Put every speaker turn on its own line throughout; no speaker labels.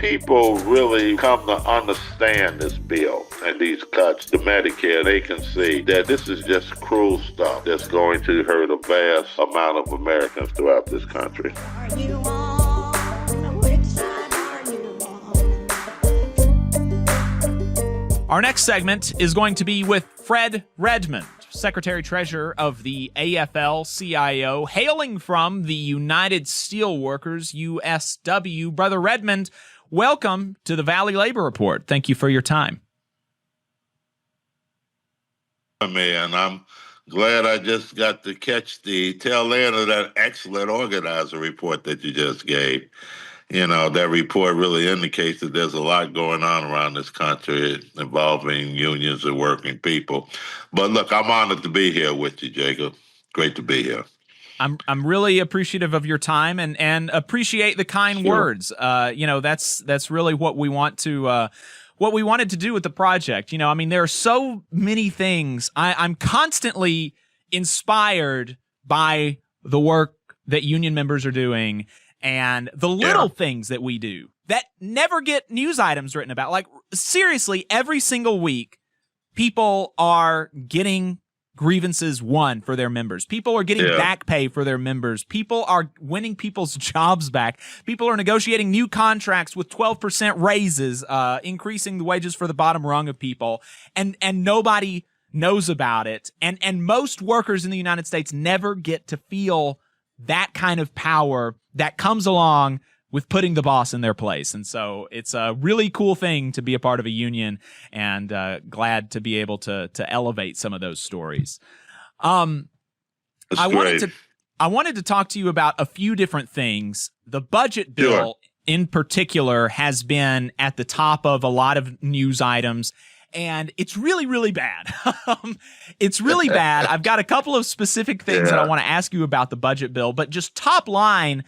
people really come to understand this bill and these cuts to Medicare, they can see that this is just cruel stuff that's going to hurt a vast amount of Americans throughout this country.
Are you on? Which side are you on?
Our next segment is going to be with Fred Redmond, Secretary-Treasurer of the AFL-CIO, hailing from the United Steelworkers, USW. Brother Redmond, welcome to the Valley Labor Report. Thank you for your time.
Man, I'm glad I just got to catch the tail end of that excellent organizer report that you just gave. You know, that report really indicates that there's a lot going on around this country involving unions and working people. But look, I'm honored to be here with you, Jacob. Great to be here.
I'm really appreciative of your time and appreciate the kind words. You know, that's really what we want to what we wanted to do with the project. You know, I mean, there are so many things. I'm constantly inspired by the work that union members are doing and the little things that we do that never get news items written about. Like, seriously, every single week, people are getting grievances won for their members. People are getting back pay for their members. People are winning people's jobs back. People are negotiating new contracts with 12% raises, increasing the wages for the bottom rung of people, and nobody knows about it. And most workers in the United States never get to feel that kind of power that comes along with putting the boss in their place. And so it's a really cool thing to be a part of a union, and glad to be able to elevate some of those stories. I wanted to talk to you about a few different things. The budget bill in particular has been at the top of a lot of news items, and it's really, really bad. It's really bad. I've got a couple of specific things that I want to ask you about the budget bill, but just top line,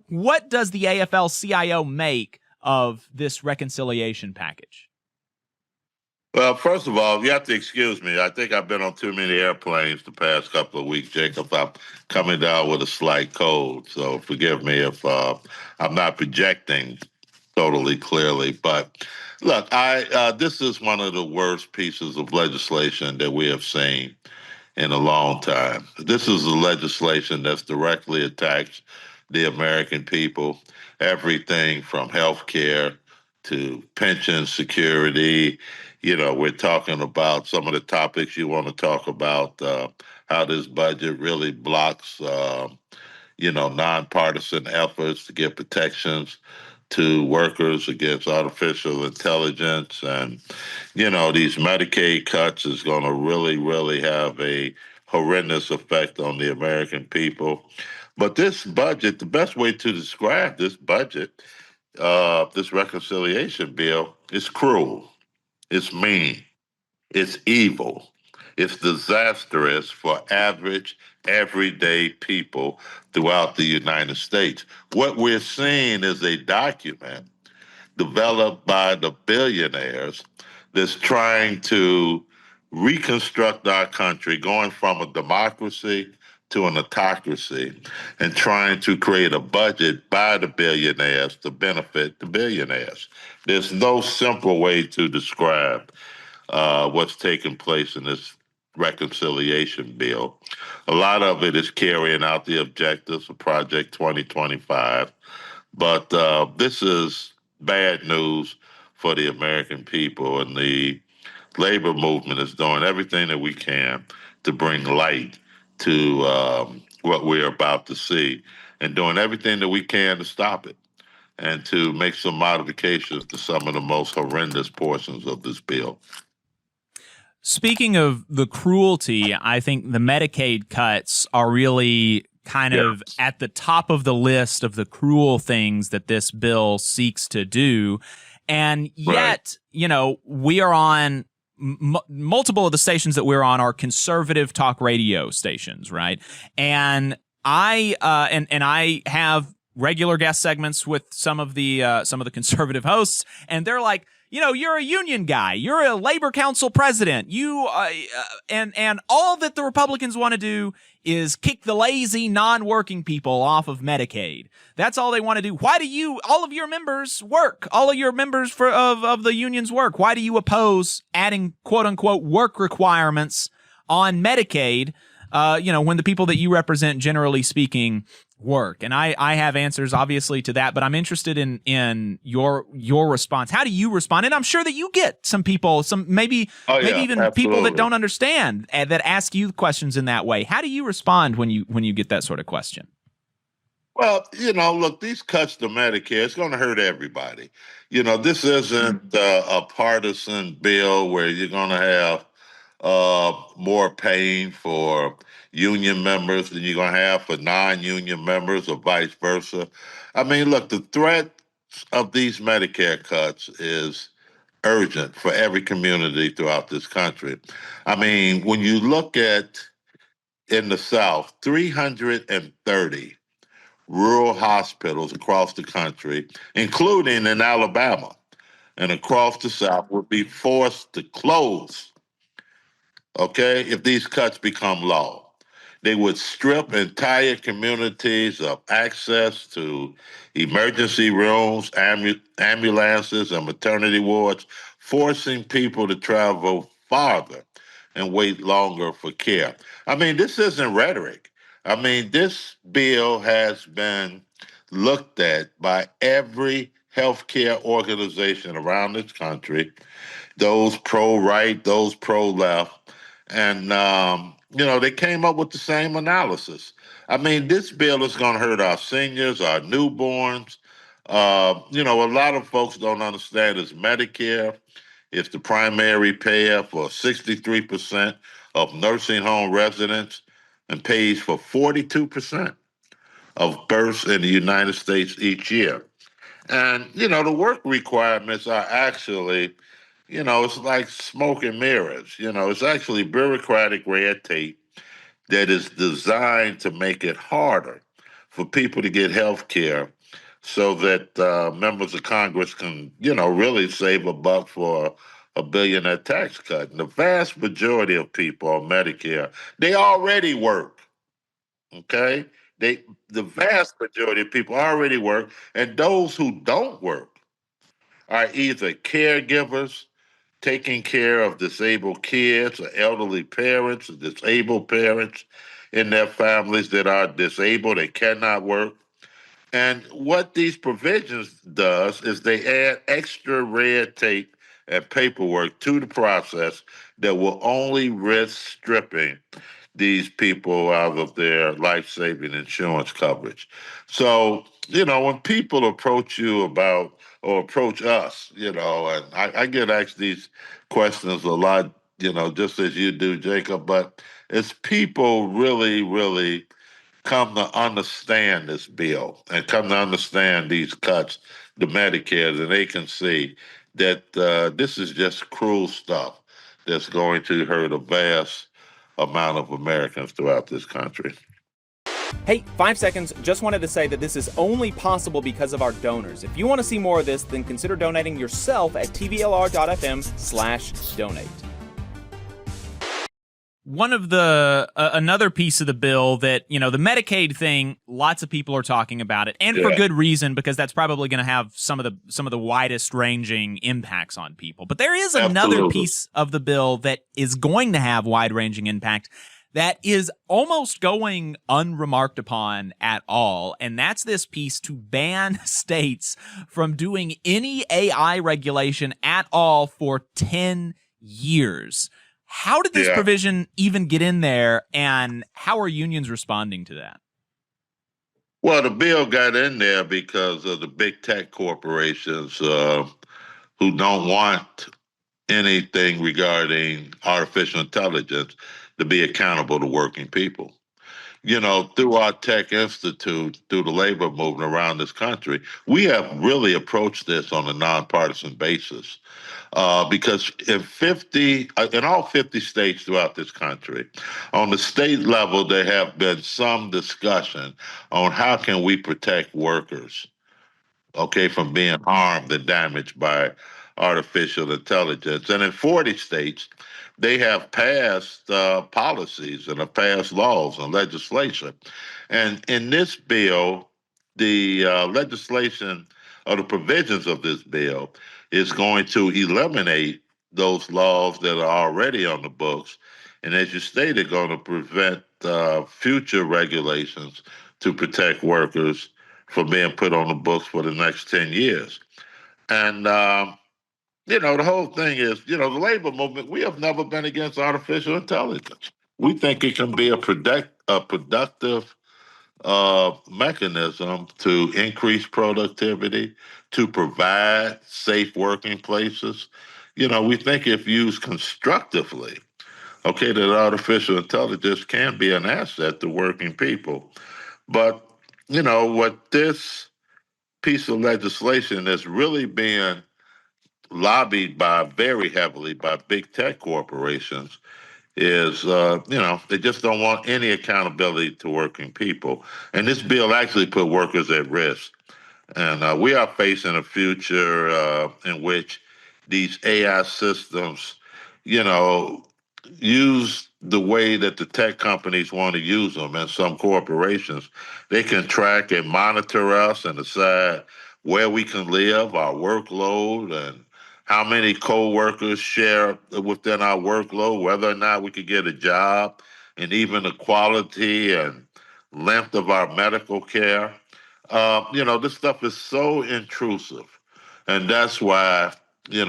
what does the AFL-CIO make of this reconciliation package?
Well, first of all, you have to excuse me. I think I've been on too many airplanes the past couple of weeks, Jacob. I'm coming down with a slight cold, so forgive me if I'm not projecting totally clearly. But look, this is one of the worst pieces of legislation that we have seen in a long time. This is a legislation that's directly attacks the American people, everything from health care to pension security. You know, we're talking about some of the topics you want to talk about, how this budget really blocks, nonpartisan efforts to get protections to workers against artificial intelligence. And, these Medicaid cuts is going to really, really have a horrendous effect on the American people. But this budget, the best way to describe this budget, this reconciliation bill, is cruel. It's mean. It's evil. It's disastrous for average, everyday people throughout the United States. What we're seeing is a document developed by the billionaires that's trying to reconstruct our country, going from a democracy to an autocracy, and trying to create a budget by the billionaires to benefit the billionaires. There's no simple way to describe what's taking place in this reconciliation bill. A lot of it is carrying out the objectives of Project 2025, but this is bad news for the American people, and the labor movement is doing everything that we can to bring light to what we're about to see, and doing everything that we can to stop it and to make some modifications to some of the most horrendous portions of this bill.
Speaking of the cruelty, I think the Medicaid cuts are really kind of at the top of the list of the cruel things that this bill seeks to do. And yet, we are on multiple of the stations that we're on are conservative talk radio stations, right? And I have regular guest segments with some of the conservative hosts, and they're like, you're a union guy, you're a labor council president, and all that the Republicans want to do is kick the lazy, non-working people off of Medicaid. That's all they want to do. Why do all of your members work? All of your members of the unions work. Why do you oppose adding quote unquote work requirements on Medicaid? When the people that you represent, generally speaking, work. And I have answers obviously to that, but I'm interested in your response. How do you respond? And I'm sure that you get some people, maybe even
absolutely.
people that don't understand that ask you questions in that way. How do you respond when you get that sort of question?
Well, look, these cuts to Medicare, it's going to hurt everybody. This isn't a partisan bill where you're going to have more pain for union members than you're going to have for non-union members or vice versa. I mean, look, the threat of these Medicare cuts is urgent for every community throughout this country. I mean, when you look at in the South, 330 rural hospitals across the country, including in Alabama and across the South, would be forced to close, okay, if these cuts become law. They would strip entire communities of access to emergency rooms, ambulances, and maternity wards, forcing people to travel farther and wait longer for care. I mean, this isn't rhetoric. I mean, this bill has been looked at by every healthcare organization around this country, those pro-right, those pro-left, and they came up with the same analysis. I mean, this bill is going to hurt our seniors, our newborns. A lot of folks don't understand is Medicare is the primary payer for 63% of nursing home residents and pays for 42% of births in the United States each year. And, the work requirements are actually, it's like smoke and mirrors. It's actually bureaucratic red tape that is designed to make it harder for people to get health care so that members of Congress can, really save a buck for a billionaire tax cut. And the vast majority of people on Medicare, they already work, okay? The vast majority of people already work, and those who don't work are either caregivers taking care of disabled kids or elderly parents or disabled parents in their families that are disabled and cannot work. And what these provisions does is they add extra red tape and paperwork to the process that will only risk stripping these people out of their life-saving insurance coverage. So, when people approach you about or approach us, and I get asked these questions a lot, just as you do, Jacob, but as people really, really come to understand this bill and come to understand these cuts to Medicare, and they can see that this is just cruel stuff that's going to hurt a vast amount of Americans throughout this country.
Hey, 5 seconds, just wanted to say that this is only possible because of our donors. If you want to see more of this, then consider donating yourself at tvlr.fm/donate.
One of another piece of the bill that, the Medicaid thing, lots of people are talking about it, and for good reason, because that's probably going to have some of the widest ranging impacts on people. But there is another piece of the bill that is going to have wide ranging impact that is almost going unremarked upon at all. And that's this piece to ban states from doing any AI regulation at all for 10 years. How did this provision even get in there, and how are unions responding to that?
Well, the bill got in there because of the big tech corporations who don't want anything regarding artificial intelligence to be accountable to working people. through our Tech Institute, through the labor movement around this country, we have really approached this on a nonpartisan basis. Because in all 50 states throughout this country, on the state level, there have been some discussion on how can we protect workers, okay, from being harmed and damaged by artificial intelligence. And in 40 states, they have passed policies and have passed laws and legislation. And in this bill, the legislation or the provisions of this bill is going to eliminate those laws that are already on the books. And as you stated, going to prevent future regulations to protect workers from being put on the books for the next 10 years. And, the whole thing is, the labor movement, we have never been against artificial intelligence. We think it can be a productive mechanism to increase productivity, to provide safe working places. We think if used constructively, okay, that artificial intelligence can be an asset to working people. But, what this piece of legislation is really being lobbied very heavily by big tech corporations is, they just don't want any accountability to working people. And this bill actually put workers at risk. And we are facing a future in which these AI systems, use the way that the tech companies want to use them, and some corporations. They can track and monitor us and decide where we can live, our workload, and how many co-workers share within our workload, whether or not we could get a job, and even the quality and length of our medical care. This stuff is so intrusive. And that's why, in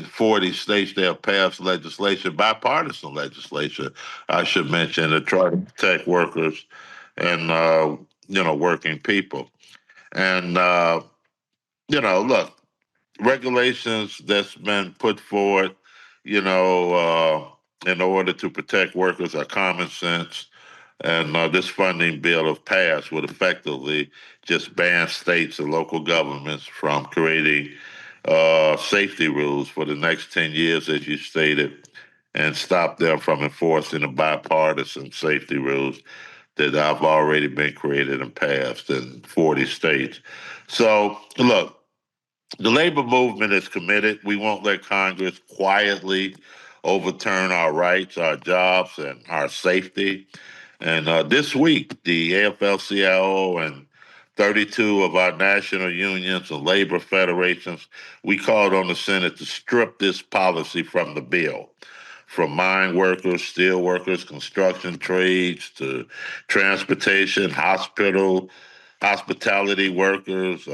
40 states, they have passed legislation, bipartisan legislation, I should mention, to try to protect workers and, working people. And, look, regulations that's been put forward, in order to protect workers are common sense. And this funding bill, if passed, would effectively just ban states and local governments from creating safety rules for the next 10 years, as you stated, and stop them from enforcing the bipartisan safety rules that have already been created and passed in 40 states. So, look, the labor movement is committed. We won't let Congress quietly overturn our rights, our jobs, and our safety. And this week, the AFL-CIO and 32 of our national unions and labor federations, we called on the Senate to strip this policy from the bill. From mine workers, steel workers, construction trades, to transportation, hospitality workers,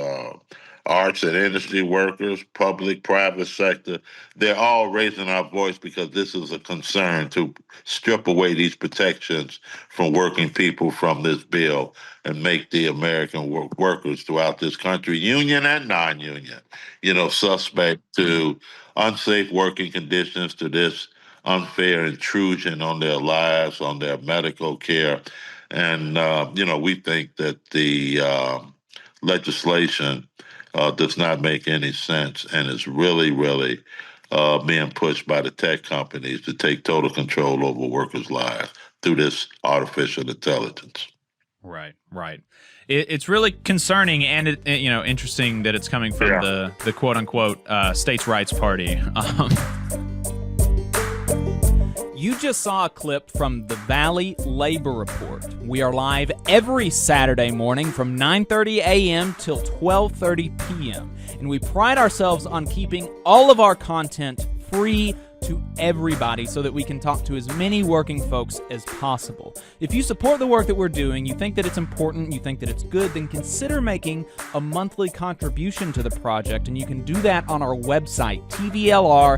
arts and industry workers, public, private sector, they're all raising our voice because this is a concern to strip away these protections from working people from this bill and make the American workers throughout this country, union and non-union, suspect to unsafe working conditions, to this unfair intrusion on their lives, on their medical care. And, we think that the legislation does not make any sense and is really, really being pushed by the tech companies to take total control over workers' lives through this artificial intelligence.
Right. It's really concerning and interesting that it's coming from the quote unquote states' rights party. You just saw a clip from the Valley Labor Report. We are live every Saturday morning from 9:30 a.m. till 12:30 p.m. And we pride ourselves on keeping all of our content free to everybody so that we can talk to as many working folks as possible. If you support the work that we're doing, you think that it's important, you think that it's good, then consider making a monthly contribution to the project, and you can do that on our website, tvlr.fm.